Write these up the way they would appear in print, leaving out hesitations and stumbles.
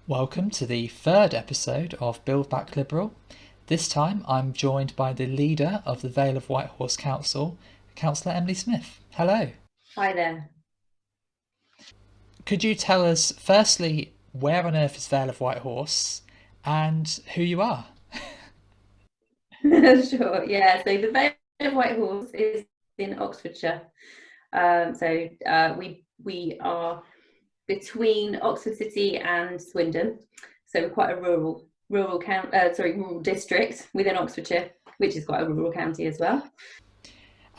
Welcome to the third episode of Build Back Liberal. This time I'm joined by the leader of the Vale of Whitehorse Council, Councillor Emily Smith. Hello. Hi there. Could you tell us, firstly, where on earth is Vale of Whitehorse and who you are? Sure, yeah. So the Vale of Whitehorse is in Oxfordshire. We are between Oxford City and Swindon. So we're quite a rural district within Oxfordshire, which is quite a rural county as well.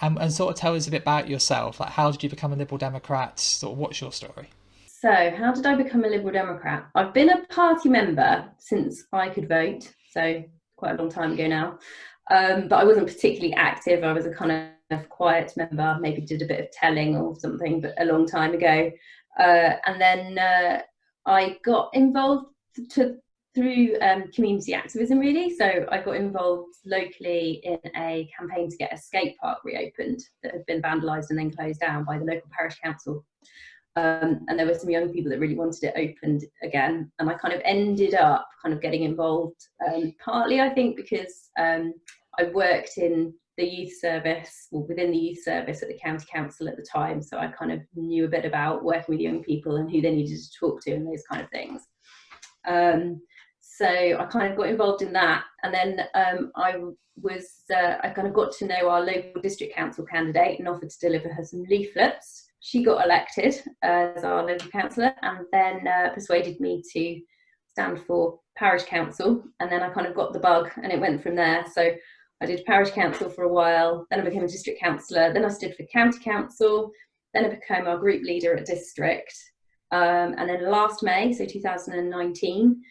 And sort of tell us a bit about yourself. Like, how did you become a Liberal Democrat? Sort of, what's your story? So how did I become a Liberal Democrat? I've been a party member since I could vote, so quite a long time ago now. But I wasn't particularly active. I was a kind of quiet member, maybe did a bit of telling or something, but a long time ago. And then I got involved through community activism, really. So I got involved locally in a campaign to get a skate park reopened that had been vandalised and then closed down by the local parish council. And there were some young people that really wanted it opened again, and I kind of ended up kind of getting involved, partly I think because I worked in the youth service, or within the youth service at the county council at the time, so I kind of knew a bit about working with young people and who they needed to talk to and those kind of things. So I kind of got involved in that, and then I kind of got to know our local district council candidate and offered to deliver her some leaflets. She got elected as our local councillor, and then persuaded me to stand for parish council, and then I kind of got the bug and it went from there. So I did parish council for a while, then I became a district councillor, then I stood for county council, then I became our group leader at district, and then last May, so 2019,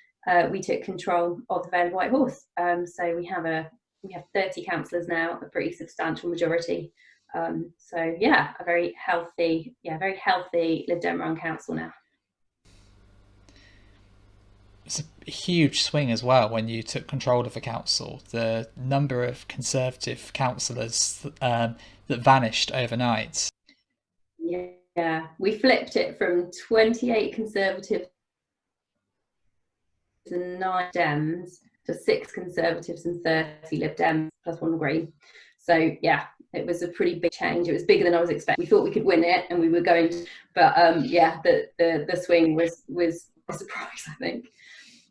we took control of the Vale of Whitehorse. So we have 30 councillors now, a pretty substantial majority. So yeah, a very healthy Lib Dem run council now. It's a huge swing as well when you took control of the council. The number of Conservative councillors that vanished overnight. Yeah, we flipped it from 28 Conservatives and 9 Dems to 6 Conservatives and 30 Lib Dems plus 1 Green. So yeah, it was a pretty big change. It was bigger than I was expecting. We thought we could win it, and we were going to, but yeah, the swing was a surprise, I think.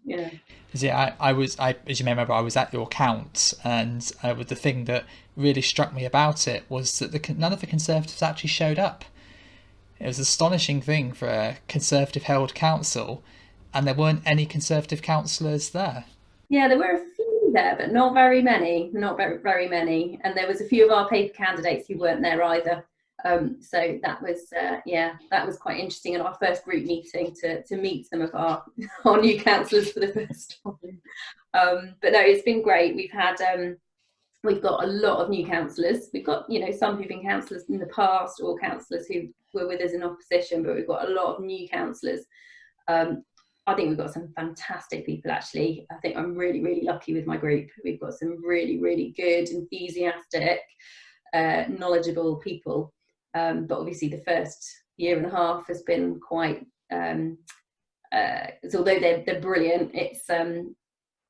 Yeah. Yeah, as you may remember, I was at your count, and the thing that really struck me about it was that none of the Conservatives actually showed up. It was an astonishing thing for a Conservative-held council, and there weren't any Conservative councillors there. Yeah, there were a few there, but not very many. Not very many. And there was a few of our paper candidates who weren't there either. So that was that was quite interesting in our first group meeting to meet some of our new councillors for the first time. But no, it's been great. We've got a lot of new councillors. We've got, some who've been councillors in the past or councillors who were with us in opposition, but we've got a lot of new councillors. I think we've got some fantastic people, actually. I think I'm really, really lucky with my group. We've got some really, really good, enthusiastic, knowledgeable people. But obviously the first year and a half has been quite, although they're brilliant, it's, a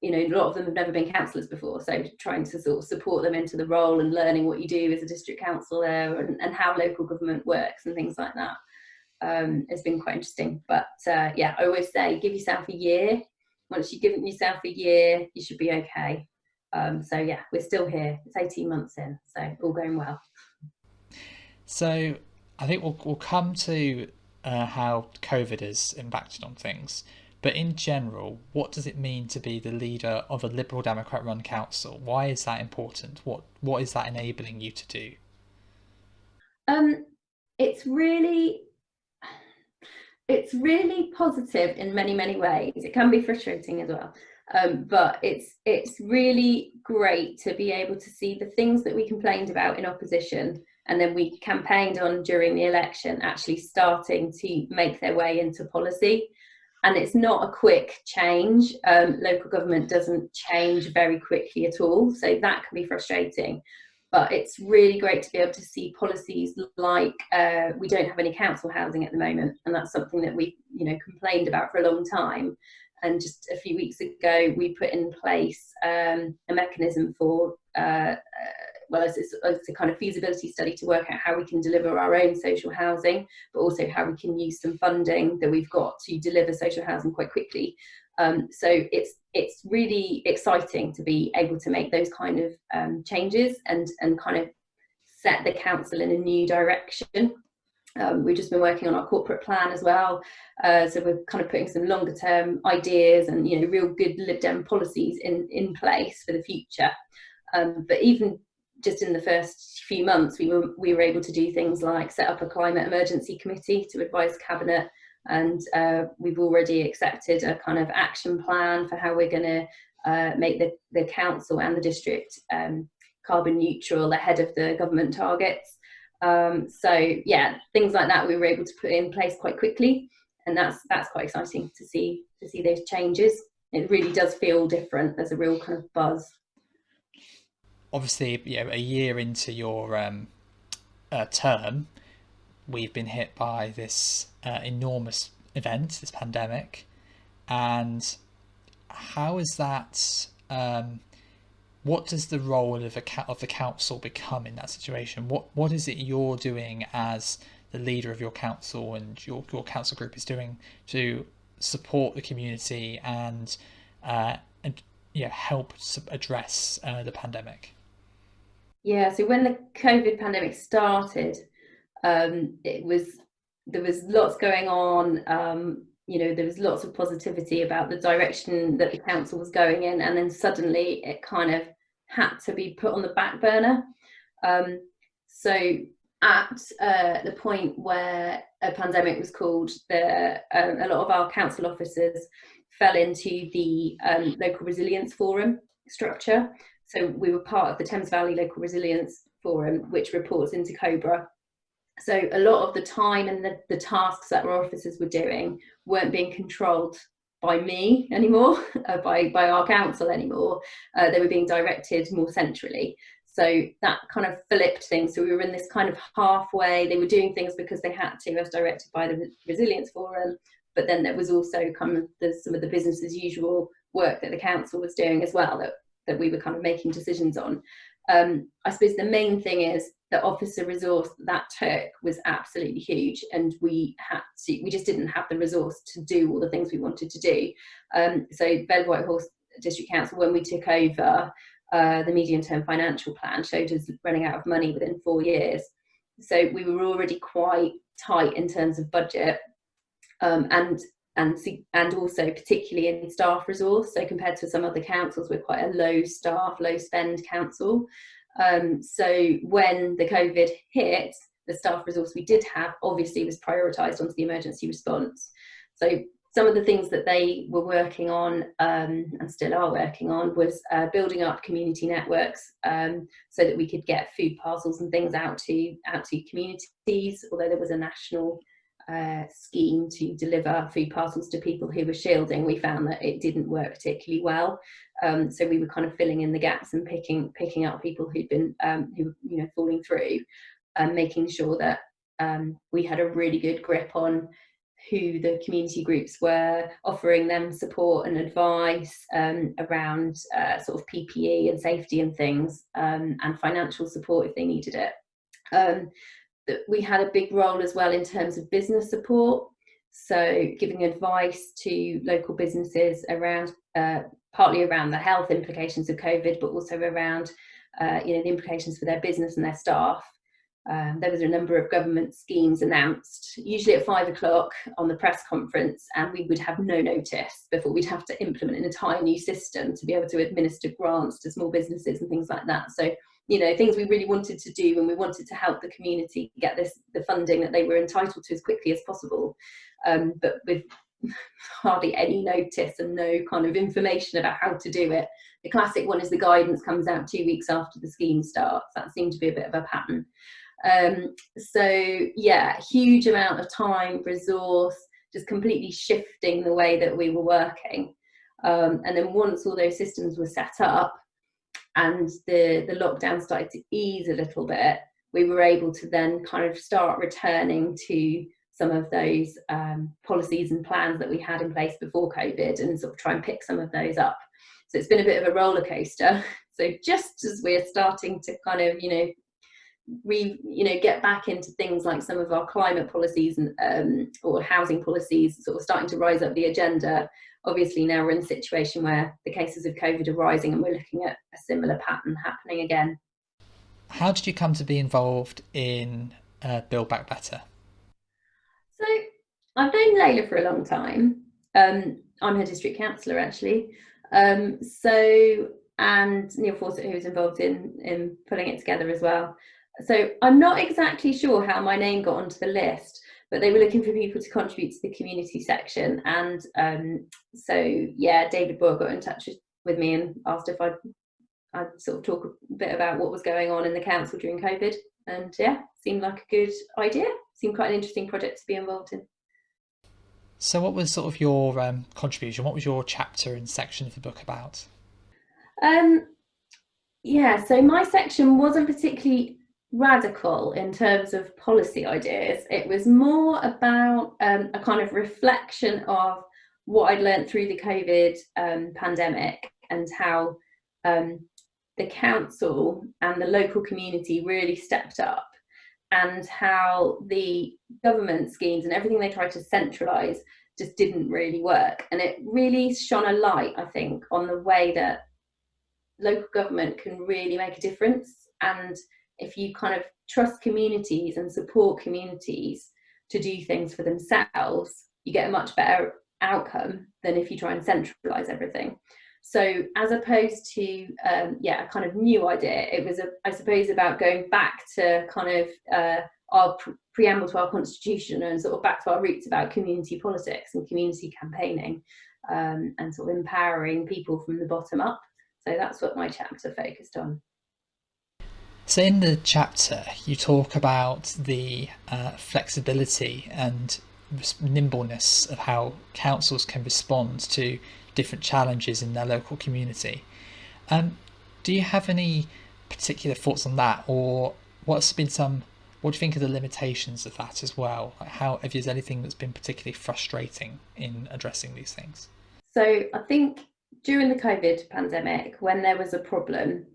lot of them have never been councillors before. So trying to sort of support them into the role and learning what you do as a district councillor and how local government works and things like that. It's been quite interesting, but I always say give yourself a year. Once you've given yourself a year, you should be okay. So yeah, we're still here. It's 18 months in, so all going well. So I think we'll come to how COVID has impacted on things. But in general, what does it mean to be the leader of a Liberal Democrat run council? Why is that important? What is that enabling you to do? It's really positive in many, many ways. It can be frustrating as well. But it's really great to be able to see the things that we complained about in opposition and then we campaigned on during the election actually starting to make their way into policy. And it's not a quick change. Local government doesn't change very quickly at all, so that can be frustrating. But it's really great to be able to see policies like we don't have any council housing at the moment, and that's something that we complained about for a long time. And just a few weeks ago, we put in place a mechanism for, it's a kind of feasibility study to work out how we can deliver our own social housing, but also how we can use some funding that we've got to deliver social housing quite quickly. So it's really exciting to be able to make those kind of changes and kind of set the council in a new direction. We've just been working on our corporate plan as well, so we're kind of putting some longer term ideas and real good Lib Dem policies in place for the future. But even just in the first few months, we were able to do things like set up a climate emergency committee to advise cabinet, and we've already accepted a kind of action plan for how we're going to make the council and the district carbon neutral ahead of the government targets. So yeah, things like that we were able to put in place quite quickly, and that's quite exciting to see those changes. It really does feel different. There's a real kind of buzz. Obviously, a year into your term, we've been hit by this enormous event, this pandemic, and how is that? What does the role of the council become in that situation? What is it you're doing as the leader of your council and your council group is doing to support the community and help address the pandemic? Yeah, so when the COVID pandemic started, there was lots going on. There was lots of positivity about the direction that the council was going in, and then suddenly it kind of had to be put on the back burner. So at the point where a pandemic was called, a lot of our council officers fell into the local resilience forum structure. So we were part of the Thames Valley Local Resilience Forum, which reports into Cllr. So a lot of the time and the tasks that our officers were doing weren't being controlled by me anymore, by our council anymore. They were being directed more centrally. So that kind of flipped things. So we were in this kind of halfway. They were doing things because they had to, as directed by the Resilience Forum. But then there was also kind of some of the business as usual work that the council was doing as well, that we were kind of making decisions on. I suppose the main thing is the officer resource that took was absolutely huge, and we just didn't have the resource to do all the things we wanted to do. So Vale Whitehorse District Council, when we took over, the medium-term financial plan showed us running out of money within 4 years. So we were already quite tight in terms of budget, and also particularly in staff resource. So compared to some other councils, we're quite a low staff, low spend council. So when the COVID hit, the staff resource we did have obviously was prioritised onto the emergency response. So some of the things that they were working on, and still are working on, was building up community networks, so that we could get food parcels and things out to communities. Although there was a national scheme to deliver food parcels to people who were shielding, we found that it didn't work particularly well. So we were kind of filling in the gaps and picking up people who'd been falling through, and making sure that we had a really good grip on who the community groups were, offering them support and advice around sort of PPE and safety and things, and financial support if they needed it. We had a big role as well in terms of business support, so giving advice to local businesses around partly around the health implications of COVID, but also around the implications for their business and their staff. There was a number of government schemes announced, usually at 5 o'clock on the press conference, and we would have no notice before we'd have to implement an entire new system to be able to administer grants to small businesses and things like that. So things we really wanted to do, and we wanted to help the community get the funding that they were entitled to as quickly as possible, but with hardly any notice and no kind of information about how to do it. The classic one is the guidance comes out 2 weeks after the scheme starts. That seemed to be a bit of a pattern. So yeah, huge amount of time, resource, just completely shifting the way that we were working. And then once all those systems were set up, and the lockdown started to ease a little bit, we were able to then kind of start returning to some of those policies and plans that we had in place before COVID and sort of try and pick some of those up. So it's been a bit of a roller coaster. So just as we're starting to kind of, get back into things like some of our climate policies and or housing policies sort of starting to rise up the agenda, obviously now we're in a situation where the cases of COVID are rising and we're looking at a similar pattern happening again. How did you come to be involved in Build Back Better? So I've known Layla for a long time. I'm her district councillor actually. And Neil Fawcett, who was involved in putting it together as well. So I'm not exactly sure how my name got onto the list, but they were looking for people to contribute to the community section. And David Boyle got in touch with me and asked if I'd sort of talk a bit about what was going on in the council during COVID. And seemed like a good idea. Seemed quite an interesting project to be involved in. So what was sort of your contribution? What was your chapter and section of the book about? So my section wasn't particularly radical in terms of policy ideas. It was more about a kind of reflection of what I'd learned through the COVID pandemic and how the council and the local community really stepped up, and how the government schemes and everything they tried to centralise just didn't really work. And it really shone a light, I think, on the way that local government can really make a difference. And if you kind of trust communities and support communities to do things for themselves, you get a much better outcome than if you try and centralise everything. So as opposed to a kind of new idea, it was, I suppose, about going back to kind of our preamble to our constitution and sort of back to our roots about community politics and community campaigning, and sort of empowering people from the bottom up. So that's what my chapter focused on. So in the chapter, you talk about the flexibility and nimbleness of how councils can respond to different challenges in their local community. Do you have any particular thoughts on that, or what do you think are the limitations of that as well? Like how, if there's anything that's been particularly frustrating in addressing these things? So I think during the COVID pandemic, when there was a problem,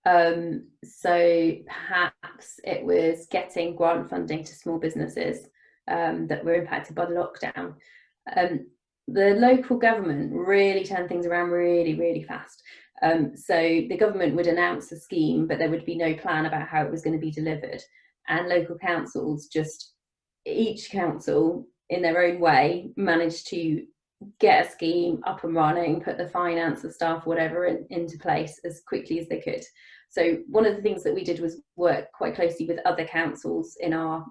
so perhaps it was getting grant funding to small businesses that were impacted by the lockdown. The local government really turned things around really, really fast. So the government would announce a scheme, but there would be no plan about how it was going to be delivered. And local councils, each council in their own way, managed to get a scheme up and running, put the finance, the staff, whatever, into place as quickly as they could. So one of the things that we did was work quite closely with other councils in our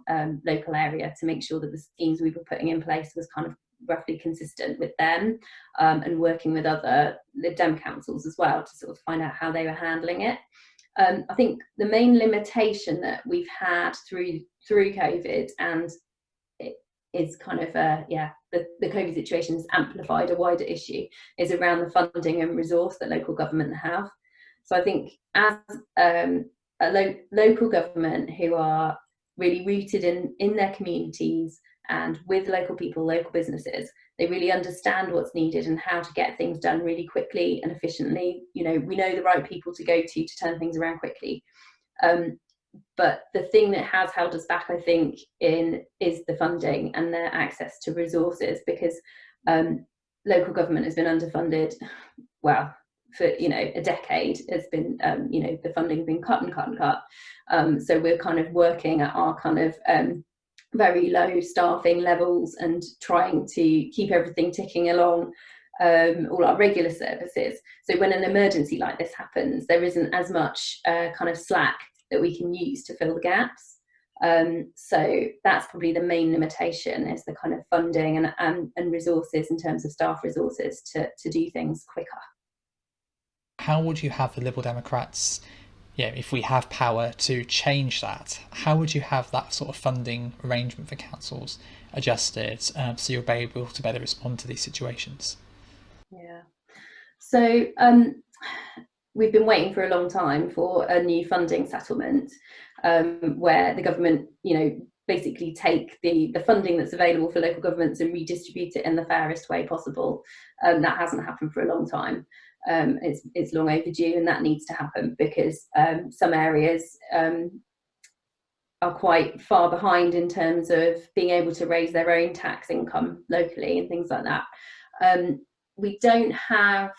local area to make sure that the schemes we were putting in place was kind of roughly consistent with them, and working with other Lib Dem councils as well to sort of find out how they were handling it. I think the main limitation that we've had through COVID, and it is kind of the COVID situation has amplified a wider issue, is around the funding and resource that local government have. So I think as a local government who are really rooted in their communities and with local people, local businesses, they really understand what's needed and how to get things done really quickly and efficiently. We know the right people to go to turn things around quickly. But the thing that has held us back, I think, is the funding and their access to resources, because local government has been underfunded, well, for a decade. It's been the funding has been cut and cut and cut. So we're kind of working at our kind of very low staffing levels and trying to keep everything ticking along, all our regular services. So when an emergency like this happens, there isn't as much kind of slack that we can use to fill the gaps. So that's probably the main limitation, is the kind of funding and resources in terms of staff resources to do things quicker. How would you have the Liberal Democrats, if we have power to change that, how would you have that sort of funding arrangement for councils adjusted so you'll be able to better respond to these situations? Yeah. So we've been waiting for a long time for a new funding settlement, where the government, basically take the funding that's available for local governments and redistribute it in the fairest way possible. That hasn't happened for a long time. It's long overdue, and that needs to happen, because some areas are quite far behind in terms of being able to raise their own tax income locally and things like that. We don't have,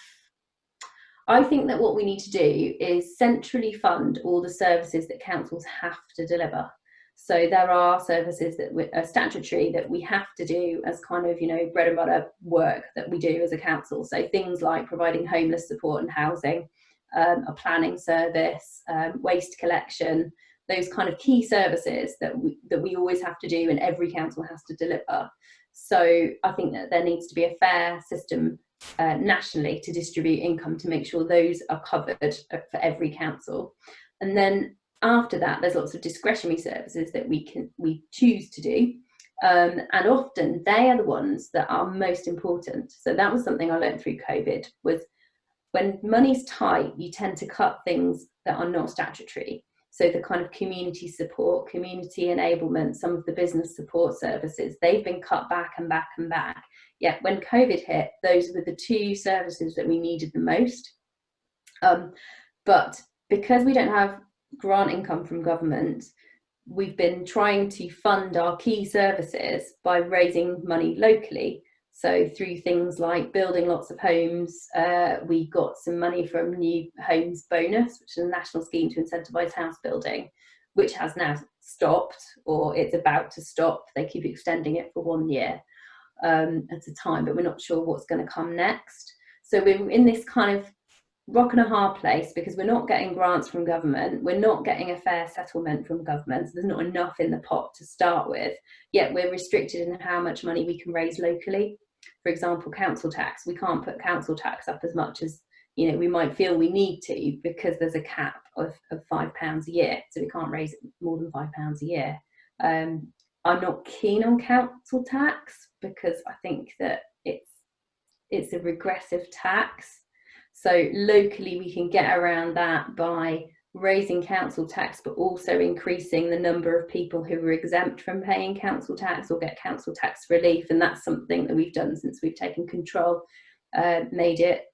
I think that what we need to do is centrally fund all the services that councils have to deliver. So there are services that are statutory that we have to do as kind of, bread and butter work that we do as a council. So things like providing homeless support and housing, a planning service, waste collection, those kind of key services that we always have to do and every council has to deliver. So I think that there needs to be a fair system nationally to distribute income to make sure those are covered for every council. And then after that, there's lots of discretionary services that we choose to do, and often they are the ones that are most important. So that was something I learned through COVID, was when money's tight, you tend to cut things that are not statutory. So the kind of community support, community enablement, some of the business support services, they've been cut back and back and back. Yet when COVID hit, those were the two services that we needed the most. But because we don't have grant income from government, we've been trying to fund our key services by raising money locally. So through things like building lots of homes, we got some money from New Homes Bonus, which is a national scheme to incentivise house building, which has now stopped, or it's about to stop. They keep extending it for 1 year at a time, but we're not sure what's going to come next. So we're in this kind of rock and a hard place, because we're not getting grants from government, we're not getting a fair settlement from government, so there's not enough in the pot to start with, yet we're restricted in how much money we can raise locally. For example, council tax, we can't put council tax up as much as we might feel we need to, because there's a cap of £5 a year, so we can't raise it more than £5 a year. I'm not keen on council tax because I think that it's a regressive tax. So locally we can get around that by raising council tax, but also increasing the number of people who are exempt from paying council tax or get council tax relief. And that's something that we've done since we've taken control, made it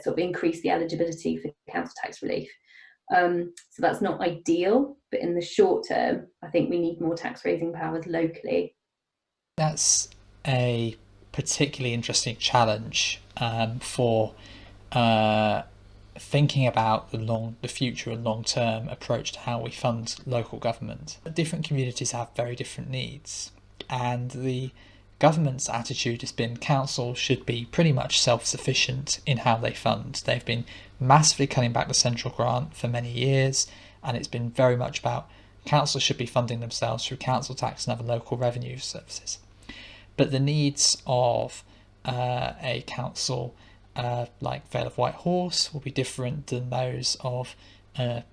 sort of increase the eligibility for council tax relief. So that's not ideal, but in the short term, I think we need more tax raising powers locally. That's a particularly interesting challenge for thinking about the future and long-term approach to how we fund local government. Different communities have very different needs, and the government's attitude has been councils should be pretty much self-sufficient in how they fund. They've been massively cutting back the central grant for many years, and it's been very much about councils should be funding themselves through council tax and other local revenue services. But the needs of a council like Vale of White Horse will be different than those of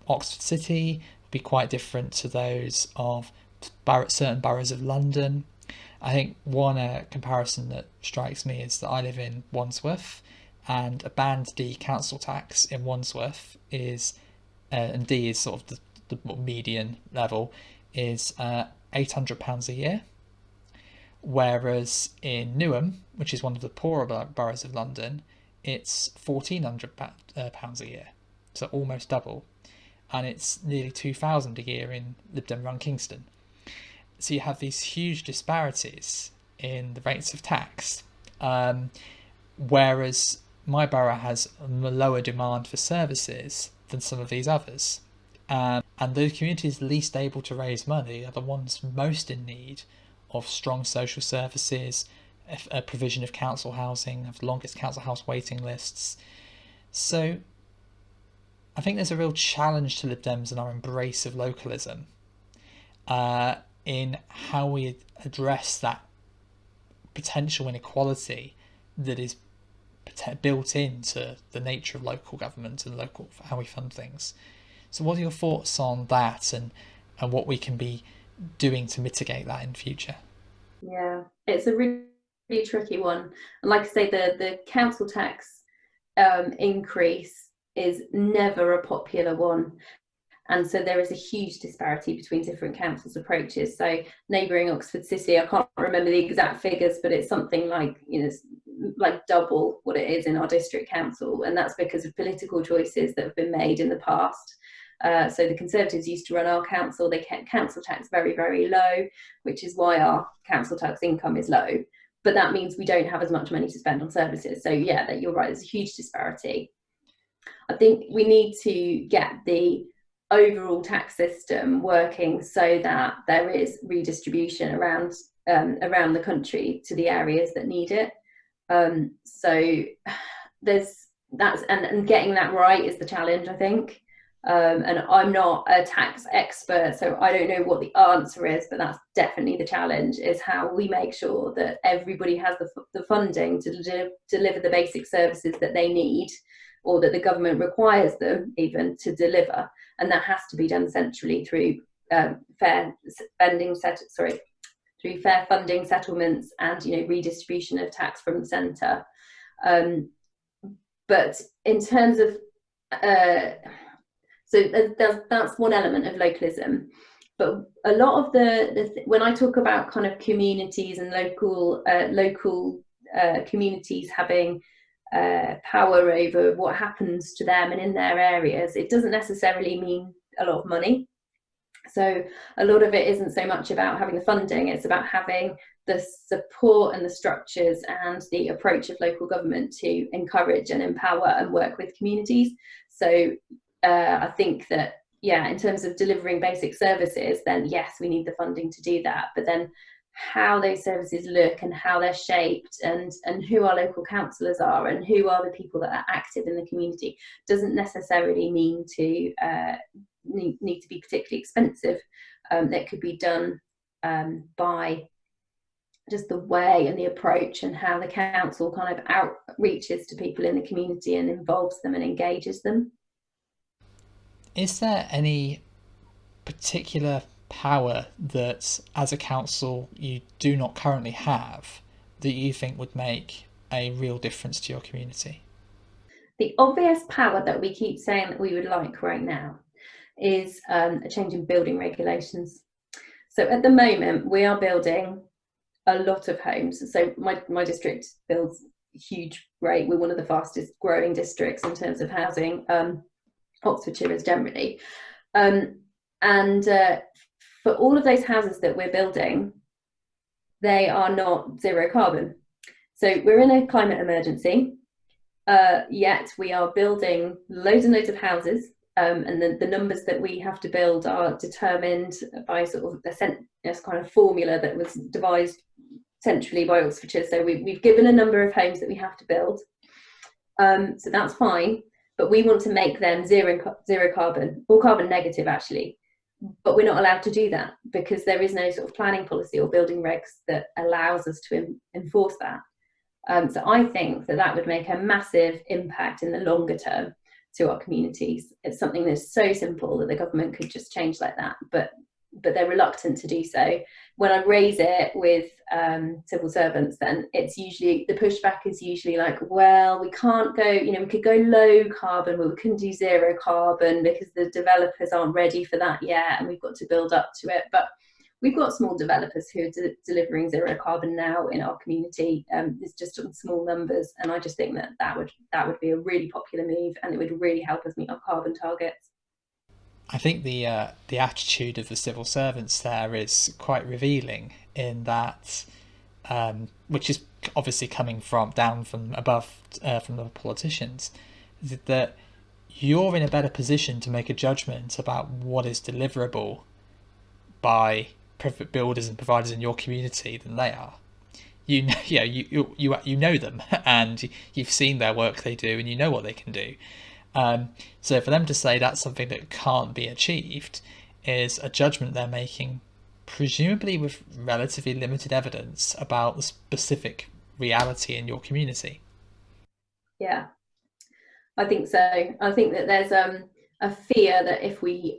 Oxford City, will be quite different to those of certain boroughs of London. I think one comparison that strikes me is that I live in Wandsworth, and a band D council tax in Wandsworth is, and D is sort of the median level, is £800 a year. Whereas in Newham, which is one of the poorer boroughs of London, it's £1,400 a year, so almost double, and it's nearly £2,000 a year in Lib Dem run Kingston. So you have these huge disparities in the rates of tax, whereas my borough has a lower demand for services than some of these others, and those communities least able to raise money are the ones most in need of strong social services, a provision of council housing, have the longest council house waiting lists. So I think there's a real challenge to Lib Dems and our embrace of localism in how we address that potential inequality that is built into the nature of local government and how we fund things. So what are your thoughts on that and what we can be doing to mitigate that in future? Yeah, it's a really tricky one, and like I say, the council tax increase is never a popular one, And so there is a huge disparity between different councils' approaches. So neighbouring Oxford City, I can't remember the exact figures, but it's something like, like double what it is in our district council. And that's because of political choices that have been made in the past. So the Conservatives used to run our council. They kept council tax very, very low, which is why our council tax income is low. But that means we don't have as much money to spend on services. So yeah, you're right, there's a huge disparity. I think we need to get the overall tax system working so that there is redistribution around the country to the areas that need it. So and getting that right is the challenge, I think. And I'm not a tax expert, so I don't know what the answer is, but that's definitely the challenge, is how we make sure that everybody has the funding to deliver the basic services that they need, or that the government requires them even to deliver. And that has to be done centrally through fair funding settlements and redistribution of tax from the centre. But in terms of so that's one element of localism. But a lot of when I talk about kind of communities and local communities having power over what happens to them and in their areas, it doesn't necessarily mean a lot of money. So a lot of it isn't so much about having the funding, it's about having the support and the structures and the approach of local government to encourage and empower and work with communities. So I think that, in terms of delivering basic services, then yes, we need the funding to do that. But then how those services look and how they're shaped and who our local councillors are and who are the people that are active in the community doesn't necessarily mean to need to be particularly expensive. That could be done by just the way and the approach and how the council kind of outreaches to people in the community and involves them and engages them. Is there any particular power that, as a council, you do not currently have that you think would make a real difference to your community? The obvious power that we keep saying that we would like right now is a change in building regulations. So at the moment, we are building a lot of homes. So my district builds a huge rate. We're one of the fastest growing districts in terms of housing. Oxfordshire is generally. And for all of those houses that we're building, they are not zero carbon. So we're in a climate emergency, yet we are building loads and loads of houses. And the numbers that we have to build are determined by sort of this kind of formula that was devised centrally by Oxfordshire. So we've given a number of homes that we have to build. So that's fine, but we want to make them zero carbon, or carbon negative actually. But we're not allowed to do that because there is no sort of planning policy or building regs that allows us to enforce that. So I think that would make a massive impact in the longer term to our communities. It's something that's so simple that the government could just change like that, but they're reluctant to do so. When I raise it with civil servants, then it's usually, the pushback is usually like, well, we can't go, we could go low carbon, but we couldn't do zero carbon because the developers aren't ready for that yet, and we've got to build up to it. But we've got small developers who are delivering zero carbon now in our community. It's just on small numbers, and I just think that would be a really popular move, and it would really help us meet our carbon targets. I think the attitude of the civil servants there is quite revealing in that, which is obviously coming down from above, from the politicians, that you're in a better position to make a judgment about what is deliverable by private builders and providers in your community than they are. You know them, and you've seen their work they do, and you know what they can do. So for them to say that's something that can't be achieved is a judgment they're making, presumably with relatively limited evidence about the specific reality in your community. Yeah, I think so. I think that there's a fear that if we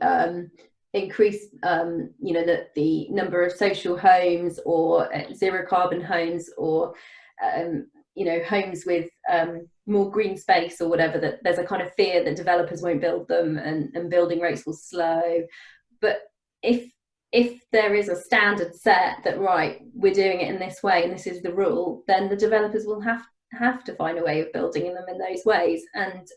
increase the number of social homes or zero carbon homes or homes with more green space or whatever, that there's a kind of fear that developers won't build them and building rates will slow. But if there is a standard set that, right, we're doing it in this way and this is the rule, then the developers will have to find a way of building them in those ways. And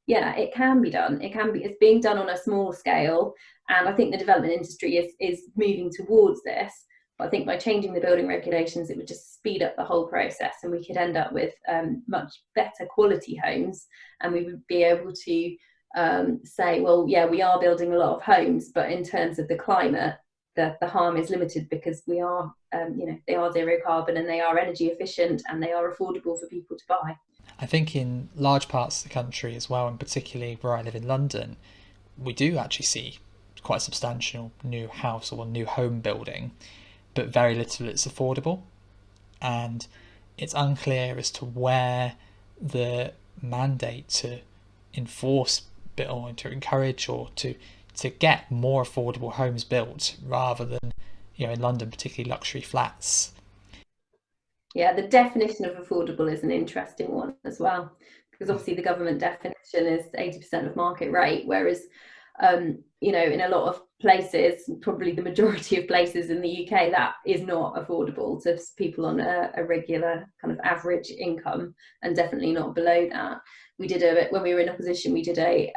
yeah, it can be done. It's being done on a small scale, and I think the development industry is moving towards this. But I think by changing the building regulations, it would just speed up the whole process, and we could end up with much better quality homes, and we would be able to say, well, yeah, we are building a lot of homes, but in terms of the climate, the harm is limited, because we are, they are zero carbon and they are energy efficient and they are affordable for people to buy. I think in large parts of the country as well, and particularly where I live in London, we do actually see quite a substantial new house or new home building, but very little it's affordable. And it's unclear as to where the mandate to enforce or to encourage or to get more affordable homes built, rather than, in London, particularly luxury flats. Yeah, the definition of affordable is an interesting one as well, because obviously the government definition is 80% of market rate, whereas in a lot of places, probably the majority of places in the UK, that is not affordable to people on a regular kind of average income, and definitely not below that. When we were in opposition, we did a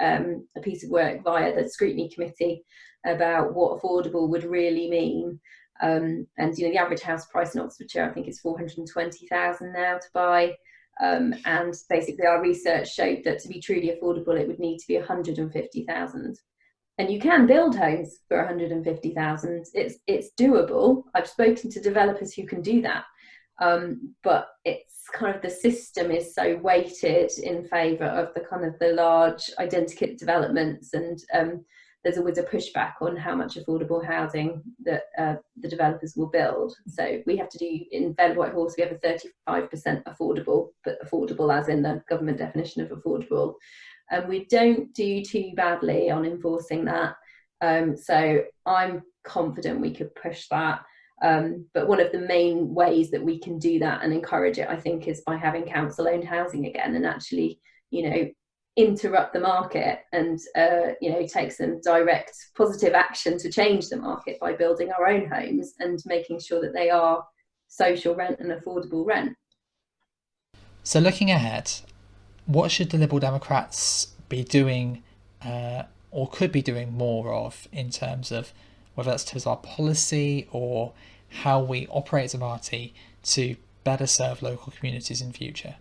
piece of work via the scrutiny committee about what affordable would really mean. And the average house price in Oxfordshire, I think, is 420,000 now to buy. And basically our research showed that to be truly affordable, it would need to be 150,000. And you can build homes for 150,000. It's doable. I've spoken to developers who can do that. But it's kind of, the system is so weighted in favour of the large identikit developments, and there's always a pushback on how much affordable housing that the developers will build. So we have to do, in Vale Whitehorse, we have a 35% affordable, but affordable as in the government definition of affordable. And we don't do too badly on enforcing that. So I'm confident we could push that. But one of the main ways that we can do that and encourage it, I think, is by having council-owned housing again, and actually, interrupt the market and take some direct positive action to change the market by building our own homes and making sure that they are social rent and affordable rent. So looking ahead, what should the Liberal Democrats be doing or could be doing more of, in terms of whether that's to our policy or how we operate as a party, to better serve local communities in future?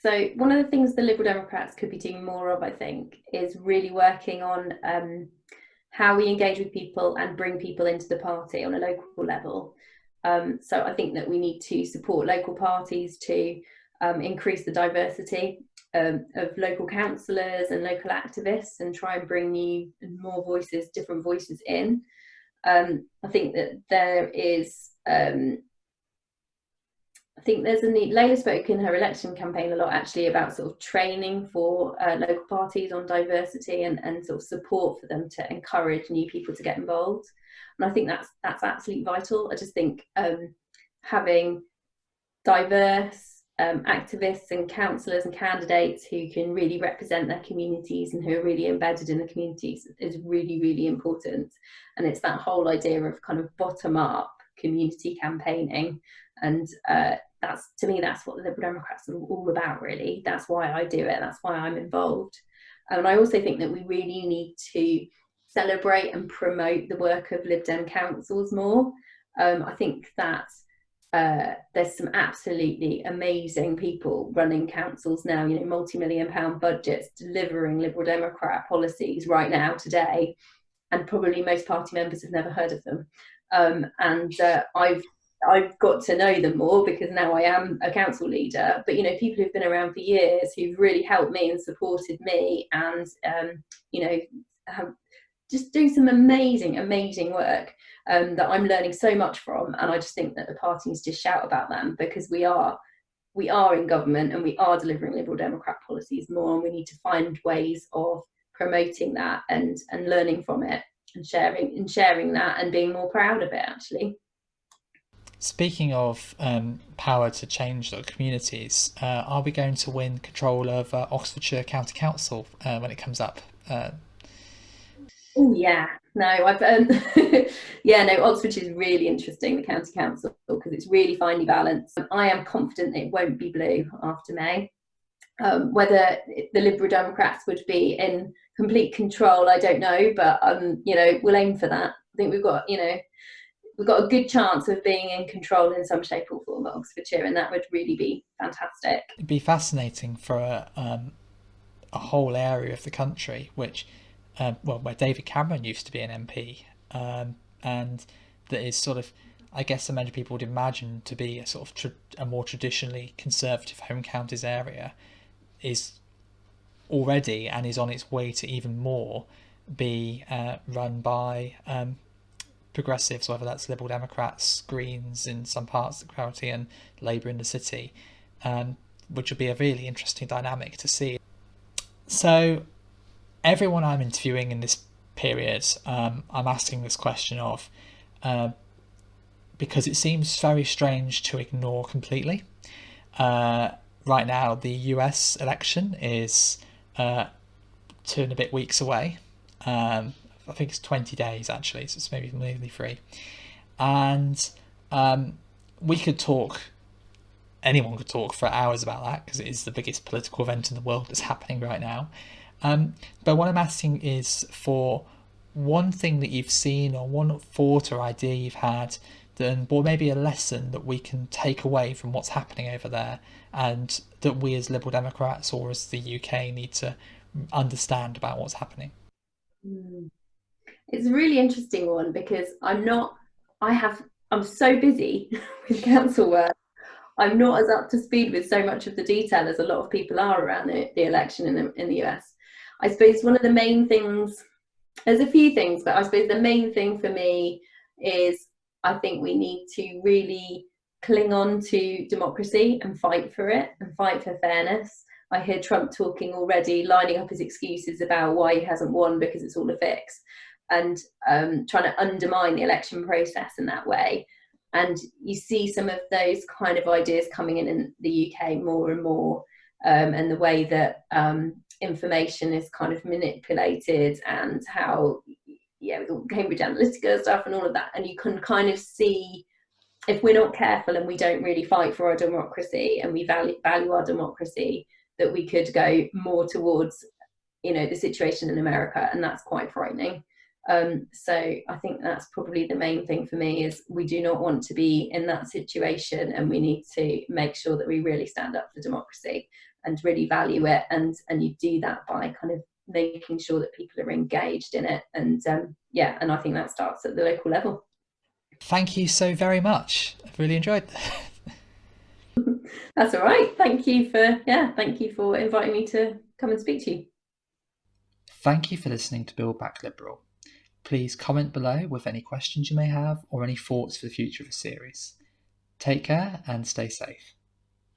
So one of the things the Liberal Democrats could be doing more of, I think, is really working on how we engage with people and bring people into the party on a local level. So I think that we need to support local parties to increase the diversity of local councillors and local activists, and try and bring new and more voices, different voices in. I think that there is I think there's a need. Layla spoke in her election campaign a lot, actually, about sort of training for local parties on diversity and sort of support for them to encourage new people to get involved. And I think that's absolutely vital. I just think having diverse activists and councillors and candidates who can really represent their communities and who are really embedded in the communities is really, really important. And it's that whole idea of kind of bottom-up community campaigning. And to me, that's what the Liberal Democrats are all about, really. That's why I do it. That's why I'm involved. And I also think that we really need to celebrate and promote the work of Lib Dem councils more. I think that there's some absolutely amazing people running councils now, multi-million-pound budgets, delivering Liberal Democrat policies right now, today, and probably most party members have never heard of them. I've got to know them more because now I am a council leader, but people who've been around for years, who've really helped me and supported me, and have just do some amazing work that I'm learning so much from. And I just think that the party needs to shout about them, because we are in government and we are delivering Liberal Democrat policies more, and we need to find ways of promoting that and learning from it and sharing that and being more proud of it, actually. Speaking of power to change the communities, are we going to win control of Oxfordshire County Council when it comes up? Oh yeah, no, I've yeah, no, Oxfordshire is really interesting, the county council, because it's really finely balanced. I am confident it won't be blue after May. Whether the Liberal Democrats would be in complete control, I don't know, but you know, we'll aim for that. I think we've got, you know, we've got a good chance of being in control in some shape or form at Oxfordshire, and that would really be fantastic. It'd be fascinating for a whole area of the country, which, well, where David Cameron used to be an MP, and that is sort of, I guess, many people would imagine to be a sort of a more traditionally conservative home counties area, is already and is on its way to even more be run by progressives, whether that's Liberal Democrats, Greens in some parts of the county, and Labour in the city, which would be a really interesting dynamic to see. So everyone I'm interviewing in this period, I'm asking this question of, because it seems very strange to ignore completely. Right now, the US election is 2 and a bit weeks away. I think it's 20 days actually, so it's maybe nearly 3. And we could talk, anyone could talk for hours about that because it is the biggest political event in the world that's happening right now. But what I'm asking is for one thing that you've seen or one thought or idea you've had, then, or maybe a lesson that we can take away from what's happening over there, and that we as Liberal Democrats or as the UK need to understand about what's happening. It's a really interesting one because I'm so busy with council work. I'm not as up to speed with so much of the detail as a lot of people are around the election in the US. I suppose one of the main things, there's a few things, but I suppose the main thing for me is I think we need to really cling on to democracy and fight for it and fight for fairness. I hear Trump talking already, lining up his excuses about why he hasn't won because it's all a fix, and trying to undermine the election process in that way. And you see some of those kind of ideas coming in the UK more and more, and the way that information is kind of manipulated, and how, yeah, with all Cambridge Analytica stuff and all of that. And you can kind of see, if we're not careful and we don't really fight for our democracy and we value our democracy, that we could go more towards, you know, the situation in America, and that's quite frightening. So I think that's probably the main thing for me, is we do not want to be in that situation, and we need to make sure that we really stand up for democracy and really value it, and you do that by kind of making sure that people are engaged in it, and yeah, and I think that starts at the local level. Thank you so very much. I've really enjoyed that. That's all right. Thank you for inviting me to come and speak to you. Thank you for listening to Build Back Liberal. Please comment below with any questions you may have or any thoughts for the future of the series. Take care and stay safe.